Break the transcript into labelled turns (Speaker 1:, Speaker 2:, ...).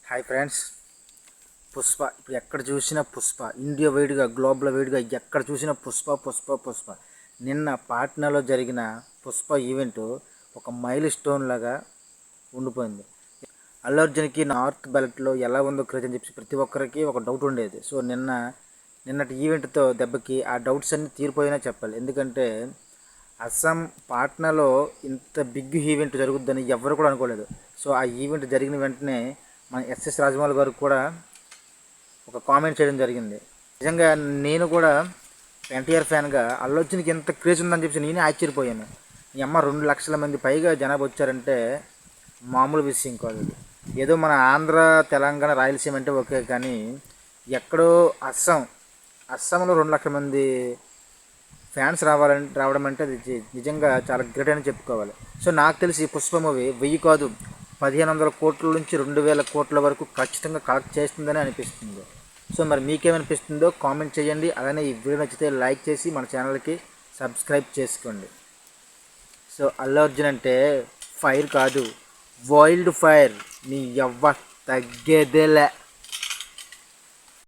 Speaker 1: Hi friends, Pushpa ఇప్పుడు ఎక్కడ చూసినా పుష్ప, ఇండియా వైడ్గా గ్లోబల్ వైడ్గా ఎక్కడ చూసినా పుష్ప పుష్ప పుష్ప. నిన్న పాట్నాలో జరిగిన పుష్ప ఈవెంట్ ఒక మైల్ స్టోన్ లాగా ఉండిపోయింది. అల్లు అర్జున్కి నార్త్ బెల్ట్లో ఎలా ఉందో క్రేజ్ అని చెప్పి ప్రతి ఒక్కరికి ఒక డౌట్ ఉండేది. సో నిన్నటి ఈవెంట్తో దెబ్బకి ఆ డౌట్స్ అన్నీ తీరిపోయినా చెప్పాలి. ఎందుకంటే అస్సాం పాట్నాలో ఇంత బిగ్ ఈవెంట్ జరుగుద్దని ఎవరు కూడా అనుకోలేదు. సో ఆ ఈవెంట్ జరిగిన వెంటనే మన ఎస్ఎస్ రాజమౌళి గారు కూడా ఒక కామెంట్ చేయడం జరిగింది. నిజంగా నేను కూడా ఎన్టీఆర్ ఫ్యాన్గా అల్లు అర్జున్కి ఎంత క్రేజ్ ఉందని చెప్పి నేనే ఆశ్చర్యపోయాను. ఈ అమ్మ 2 లక్షల మంది పైగా జనాభా వచ్చారంటే మామూలు విషయం కాదు. ఏదో మన ఆంధ్ర, తెలంగాణ, రాయలసీమ అంటే ఓకే, కానీ ఎక్కడో అస్సాంలో 2 లక్షల మంది ఫ్యాన్స్ రావడం అంటే అది నిజంగా చాలా గ్రేట్ అని చెప్పుకోవాలి. సో నాకు తెలిసి పుష్ప మూవీ 1000 కాదు 1500 కోట్ల నుంచి 2000 కోట్ల వరకు ఖచ్చితంగా కలెక్ట్ చేస్తుందని అనిపిస్తుంది. సో మరి మీకేమనిపిస్తుందో కామెంట్ చేయండి. అలానే ఈ వీడియో నచ్చితే లైక్ చేసి మన ఛానల్కి సబ్స్క్రైబ్ చేసుకోండి. సో అల్లు అర్జున్ అంటే ఫైర్ కాదు, వైల్డ్ ఫైర్. నీ ఎవ్వ తగ్గేదేలే.